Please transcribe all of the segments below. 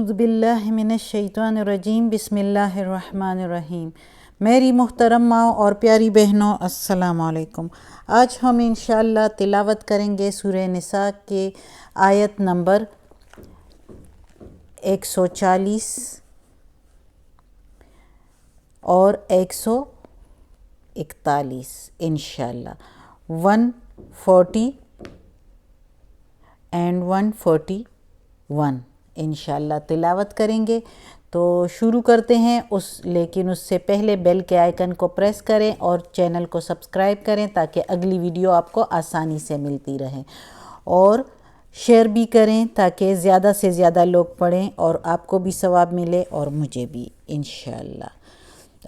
اعوذ باللہ من الشیطان الرجیم بسم اللہ الرحمن الرحیم۔ میری محترم ماں اور پیاری بہنوں، السلام علیکم۔ آج ہم انشاءاللہ تلاوت کریں گے سورہ نساء کے آیت نمبر 140 اور 141 انشاءاللہ 140 اینڈ 141 انشاءاللہ تلاوت کریں گے۔ تو شروع کرتے ہیں، لیکن اس سے پہلے بیل کے آئیکن کو پریس کریں اور چینل کو سبسکرائب کریں تاکہ اگلی ویڈیو آپ کو آسانی سے ملتی رہے، اور شیئر بھی کریں تاکہ زیادہ سے زیادہ لوگ پڑھیں اور آپ کو بھی ثواب ملے اور مجھے بھی انشاءاللہ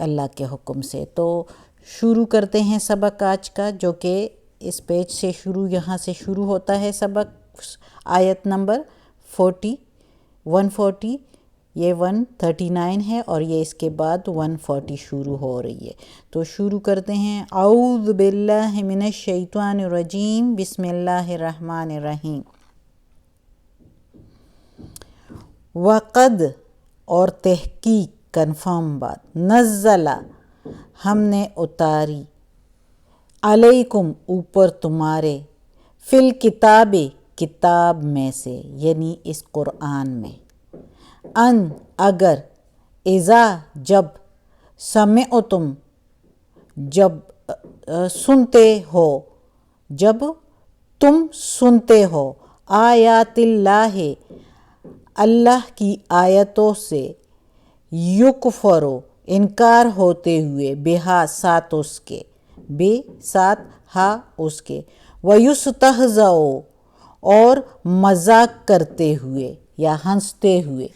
اللہ کے حکم سے۔ تو شروع کرتے ہیں سبق آج کا، جو کہ اس پیج سے یہاں سے شروع ہوتا ہے سبق، آیت نمبر 140، یہ 139 ہے اور یہ اس کے بعد 140 شروع ہو رہی ہے۔ تو شروع کرتے ہیں، اعوذ باللہ من الشیطان الرجیم بسم اللہ الرحمن الرحیم۔ وقد اور تحقیق، کنفرم بات، نزلہ ہم نے اتاری، علیکم اوپر تمہارے، فی الکتاب کتاب میں سے، یعنی اس قرآن میں، ان اگر، اذا جب، سمعتم جب سنتے ہو، جب تم سنتے ہو، آیات اللہ اللہ کی آیتوں سے، یکفرو انکار ہوتے ہوئے، بہا ساتھ اس کے، بے ساتھ ہا اس کے، ویستہزأ اور مذاق کرتے ہوئے یا ہنستے ہوئے،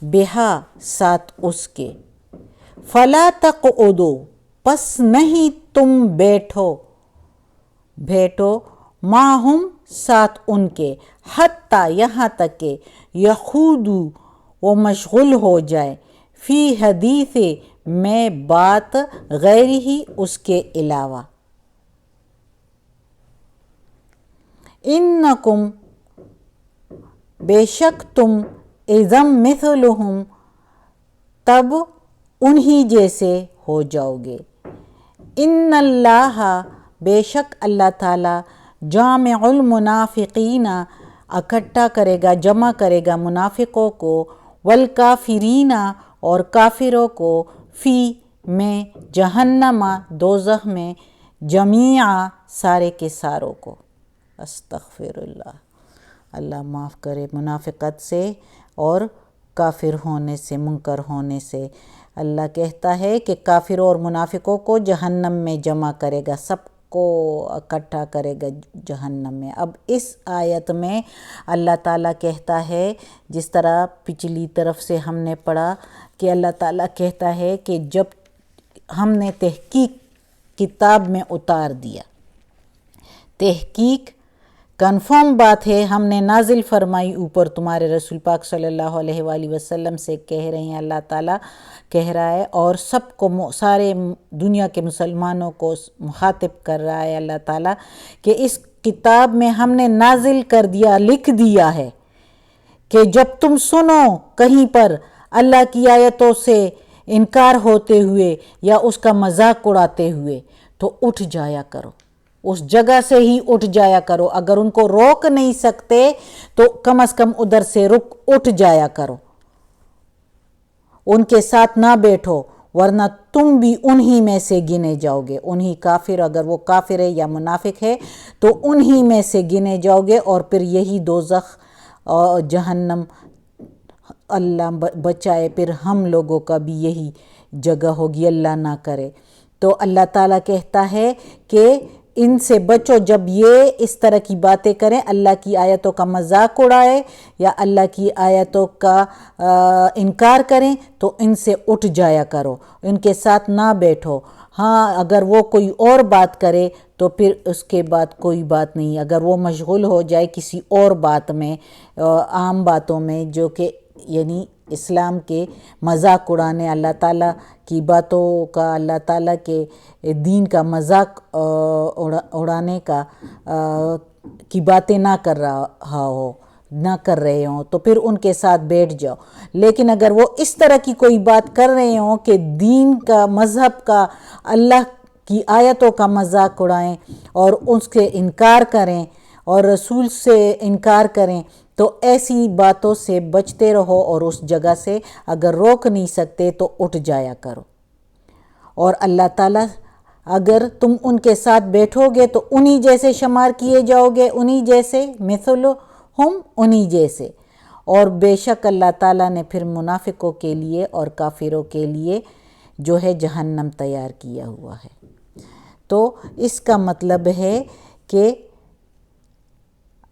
بہا ساتھ اس کے، فلا تقعدوا پس نہیں تم بیٹھو معہم ساتھ ان کے، حتیٰ یہاں تک کہ یخوضوا وہ مشغول ہو جائے، فی حدیث میں بات، غیر ہی اس کے علاوہ، انکم بے شک تم، اذا مثلہم تب انہی جیسے ہو جاؤ گے، ان اللہ بے شک اللہ تعالیٰ، جامع المنافقین اکٹھا کرے گا، جمع کرے گا منافقوں کو، والکافرین اور کافروں کو، فی میں، جہنم دوزخ میں، جمیعا سارے کے ساروں کو۔ استغفر اللہ، اللہ معاف کرے منافقت سے اور کافر ہونے سے، منکر ہونے سے۔ اللہ کہتا ہے کہ کافروں اور منافقوں کو جہنم میں جمع کرے گا، سب کو اکٹھا کرے گا جہنم میں۔ اب اس آیت میں اللہ تعالیٰ کہتا ہے، جس طرح پچھلی طرف سے ہم نے پڑھا کہ اللہ تعالیٰ کہتا ہے کہ جب ہم نے تحقیق کتاب میں اتار دیا، تحقیق کنفرم بات ہے، ہم نے نازل فرمائی اوپر تمہارے رسول پاک صلی اللہ علیہ وآلہ وسلم سے، کہہ رہے ہیں اللہ تعالیٰ کہہ رہا ہے، اور سب کو، سارے دنیا کے مسلمانوں کو مخاطب کر رہا ہے اللہ تعالیٰ کہ اس کتاب میں ہم نے نازل کر دیا، لکھ دیا ہے کہ جب تم سنو کہیں پر اللہ کی آیتوں سے انکار ہوتے ہوئے یا اس کا مذاق اڑاتے ہوئے، تو اٹھ جایا کرو، اس جگہ سے ہی اٹھ جایا کرو، اگر ان کو روک نہیں سکتے تو کم از کم ادھر سے اٹھ جایا کرو، ان کے ساتھ نہ بیٹھو، ورنہ تم بھی انہی میں سے گنے جاؤ گے، انہی کافر، اگر وہ کافر ہے یا منافق ہے تو انہی میں سے گنے جاؤ گے، اور پھر یہی دوزخ اور جہنم، اللہ بچائے، پھر ہم لوگوں کا بھی یہی جگہ ہوگی، اللہ نہ کرے۔ تو اللہ تعالیٰ کہتا ہے کہ ان سے بچو، جب یہ اس طرح کی باتیں کریں، اللہ کی آیتوں کا مذاق اڑائے یا اللہ کی آیتوں کا انکار کریں، تو ان سے اٹھ جایا کرو، ان کے ساتھ نہ بیٹھو۔ ہاں، اگر وہ کوئی اور بات کرے تو پھر اس کے بعد کوئی بات نہیں، اگر وہ مشغول ہو جائے کسی اور بات میں، عام باتوں میں، جو کہ یعنی اسلام کے مذاق اڑانے، اللہ تعالیٰ کی باتوں کا، اللہ تعالیٰ کے دین کا مذاق اڑانے کا کی باتیں نہ کر رہے ہوں تو پھر ان کے ساتھ بیٹھ جاؤ، لیکن اگر وہ اس طرح کی کوئی بات کر رہے ہوں کہ دین کا، مذہب کا، اللہ کی آیتوں کا مذاق اڑائیں اور اس کے انکار کریں اور رسول سے انکار کریں، تو ایسی باتوں سے بچتے رہو، اور اس جگہ سے اگر روک نہیں سکتے تو اٹھ جایا کرو۔ اور اللہ تعالیٰ اگر تم ان کے ساتھ بیٹھو گے تو انہی جیسے شمار کیے جاؤ گے، انہی جیسے، مثلہم، انہی جیسے۔ اور بے شک اللہ تعالیٰ نے پھر منافقوں کے لیے اور کافروں کے لیے جو ہے جہنم تیار کیا ہوا ہے۔ تو اس کا مطلب ہے کہ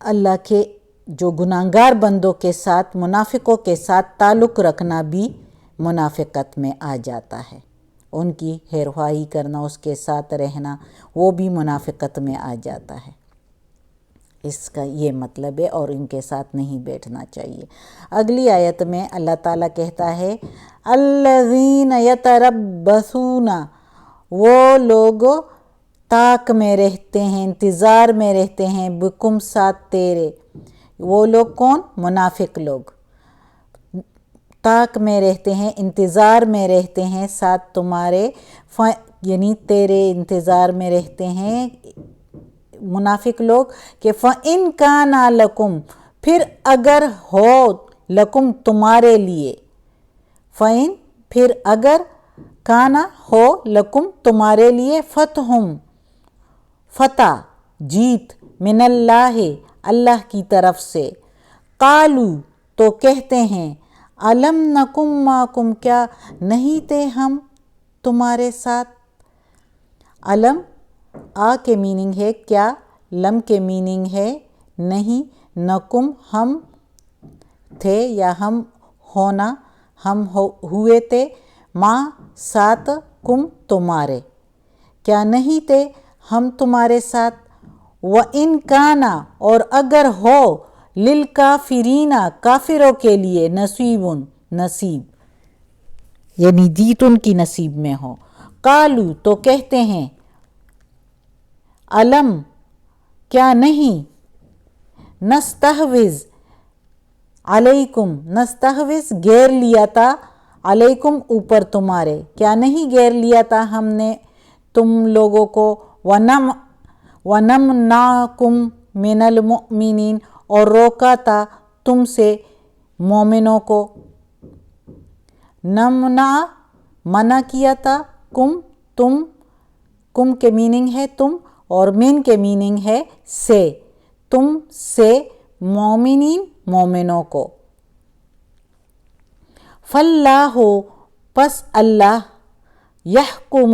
اللہ کے جو گناہگار بندوں کے ساتھ، منافقوں کے ساتھ تعلق رکھنا بھی منافقت میں آ جاتا ہے، ان کی خیرخواہی کرنا، اس کے ساتھ رہنا، وہ بھی منافقت میں آ جاتا ہے۔ اس کا یہ مطلب ہے، اور ان کے ساتھ نہیں بیٹھنا چاہیے۔ اگلی آیت میں اللہ تعالیٰ کہتا ہے الذین یتربصون، وہ لوگ طاق میں رہتے ہیں، انتظار میں رہتے ہیں، بکم، ساتھ تیرے۔ وہ لوگ کون؟ منافق لوگ طاق میں رہتے ہیں، انتظار میں رہتے ہیں ساتھ تمہارے، یعنی تیرے انتظار میں رہتے ہیں منافق لوگ کہ فَإِن كَانَ لَكُمْ، پھر اگر ہو لکم تمہارے لیے، فَإِن پھر اگر، کانا ہو لکم تمہارے لیے، فتح جیت، من اللہ اللہ کی طرف سے، قالو تو کہتے ہیں الم نکم معکم، کیا نہیں تھے ہم تمہارے ساتھ؟ علم آ کے میننگ ہے کیا، لم کے میننگ ہے نہیں، نکم ہم تھے یا ہم ہونا، ہم ہوئے تھے، ماں ساتھ، کم تمہارے، کیا نہیں تھے ہم تمہارے ساتھ؟ وَإِن كَانَ اور اگر ہو، لِلْكَافِرِينَ کافروں کے لیے، نصیب، یعنی جیت ان کی نصیب میں ہو، قالو تو کہتے ہیں علم کیا نہیں، نستحوذ علیکم، نستحوذ گھیر لیا تھا، علیکم اوپر تمہارے، کیا نہیں گھیر لیا تھا ہم نے تم لوگوں کو، وَنَمْنَعْكُمْ مِنَ الْمُؤْمِنِينَ اور روکا تھا تم سے مومنوں کو، نمنع منع کیا تھا، تم، کم کے میننگ ہے تم، اور من کے میننگ ہے سے، تم سے مومنین مومنوں کو۔ فاللہ پس اللہ، یحکم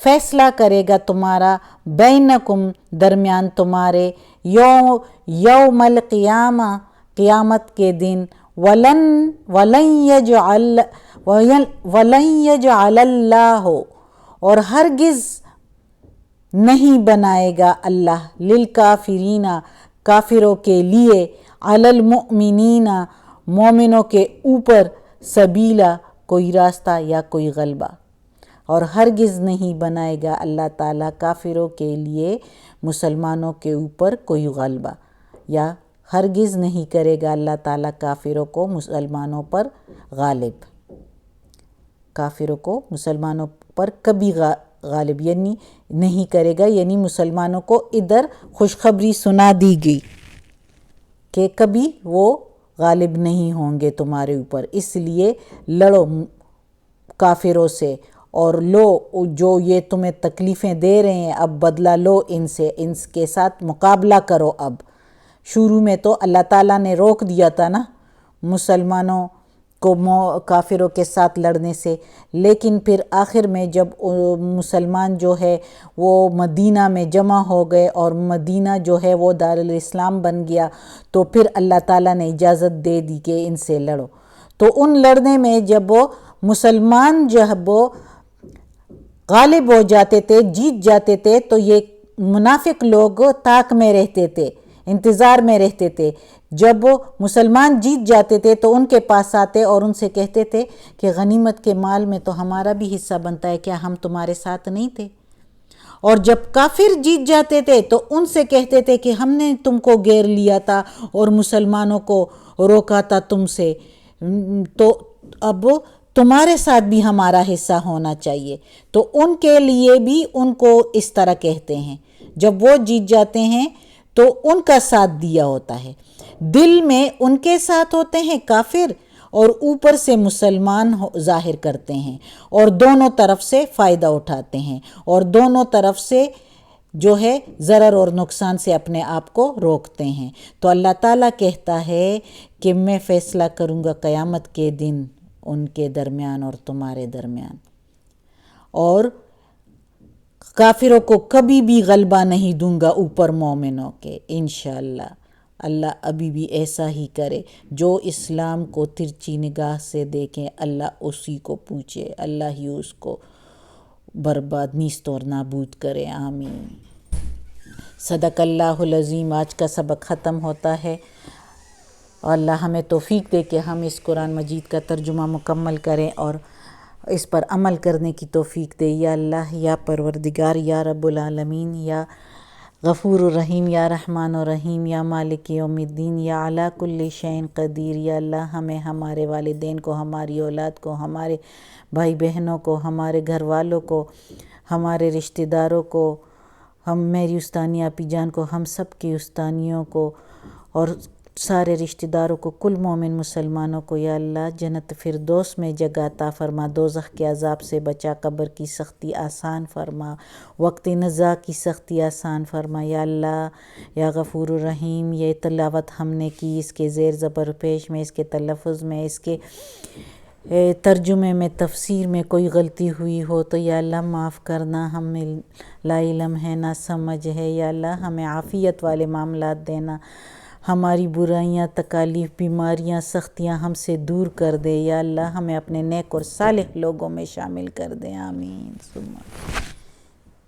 فیصلہ کرے گا تمہارا، بینکم درمیان تمہارے، یوم القیامہ قیامت کے دن، وَلَن يَجْعَلَ اللَّهُ اور ہرگز نہیں بنائے گا اللہ، للکافرین کافروں کے لیے، علی المؤمنین مومنوں کے اوپر، سبیلا کوئی راستہ یا کوئی غلبہ، اور ہرگز نہیں بنائے گا اللہ تعالیٰ کافروں کے لیے مسلمانوں کے اوپر کوئی غلبہ، یا ہرگز نہیں کرے گا اللہ تعالیٰ کافروں کو مسلمانوں پر غالب، کافروں کو مسلمانوں پر کبھی غالب یعنی نہیں کرے گا، یعنی مسلمانوں کو ادھر خوشخبری سنا دی گئی کہ کبھی وہ غالب نہیں ہوں گے تمہارے اوپر، اس لیے لڑو کافروں سے، اور لو جو یہ تمہیں تکلیفیں دے رہے ہیں اب بدلہ لو ان سے، ان کے ساتھ مقابلہ کرو۔ اب شروع میں تو اللہ تعالیٰ نے روک دیا تھا نا مسلمانوں کو کافروں کے ساتھ لڑنے سے، لیکن پھر آخر میں جب مسلمان جو ہے وہ مدینہ میں جمع ہو گئے اور مدینہ جو ہے وہ دارالاسلام بن گیا، تو پھر اللہ تعالیٰ نے اجازت دے دی کہ ان سے لڑو۔ تو ان لڑنے میں جب وہ مسلمان جب وہ غالب ہو جاتے تھے، جیت جاتے تھے، تو یہ منافق لوگ طاق میں رہتے تھے، انتظار میں رہتے تھے، جب وہ مسلمان جیت جاتے تھے تو ان کے پاس آتے اور ان سے کہتے تھے کہ غنیمت کے مال میں تو ہمارا بھی حصہ بنتا ہے، کیا ہم تمہارے ساتھ نہیں تھے؟ اور جب کافر جیت جاتے تھے تو ان سے کہتے تھے کہ ہم نے تم کو گھیر لیا تھا اور مسلمانوں کو روکا تھا تم سے، تو اب تمہارے ساتھ بھی ہمارا حصہ ہونا چاہیے. تو ان کے لیے بھی ان کو اس طرح کہتے ہیں. جب وہ جیت جاتے ہیں تو ان کا ساتھ دیا ہوتا ہے، دل میں ان کے ساتھ ہوتے ہیں کافر اور اوپر سے مسلمان ظاہر کرتے ہیں، اور دونوں طرف سے فائدہ اٹھاتے ہیں اور دونوں طرف سے جو ہے ضرر اور نقصان سے اپنے آپ کو روکتے ہیں. تو اللہ تعالیٰ کہتا ہے کہ میں فیصلہ کروں گا قیامت کے دن ان کے درمیان اور تمہارے درمیان، اور کافروں کو کبھی بھی غلبہ نہیں دوں گا اوپر مومنوں کے انشاءاللہ. اللہ ابھی بھی ایسا ہی کرے. جو اسلام کو ترچی نگاہ سے دیکھیں اللہ اسی کو پوچھے، اللہ ہی اس کو برباد نیست اور نابود کرے. آمین. صدق اللہ العظیم. آج کا سبق ختم ہوتا ہے. اللہ ہمیں توفیق دے کہ ہم اس قرآن مجید کا ترجمہ مکمل کریں اور اس پر عمل کرنے کی توفیق دے. یا اللہ، یا پروردگار، یا رب العالمین، یا غفور الرحیم، یا رحمان الرحیم، یا مالک یوم الدین، یا علی کل شیء قدیر. یا اللہ ہمیں، ہمارے والدین کو، ہماری اولاد کو، ہمارے بھائی بہنوں کو، ہمارے گھر والوں کو، ہمارے رشتہ داروں کو، میری استانی آپی جان کو، ہم سب کی استانیوں کو اور سارے رشتہ داروں کو، کل مومن مسلمانوں کو یا اللہ جنت فردوس میں جگہ عطا فرما، دوزخ کے عذاب سے بچا، قبر کی سختی آسان فرما، وقت نزاع کی سختی آسان فرما. یا اللہ، یا غفور الرحیم، یہ تلاوت ہم نے کی، اس کے زیر زبر پیش میں، اس کے تلفظ میں، اس کے ترجمے میں، تفسیر میں کوئی غلطی ہوئی ہو تو یا اللہ معاف کرنا. ہمیں لا علم ہے، نہ سمجھ ہے. یا اللہ ہمیں عافیت والے معاملات دینا، ہماری برائیاں، تکالیف، بیماریاں، سختیاں ہم سے دور کر دے. یا اللہ ہمیں اپنے نیک اور صالح لوگوں میں شامل کر دے. آمین.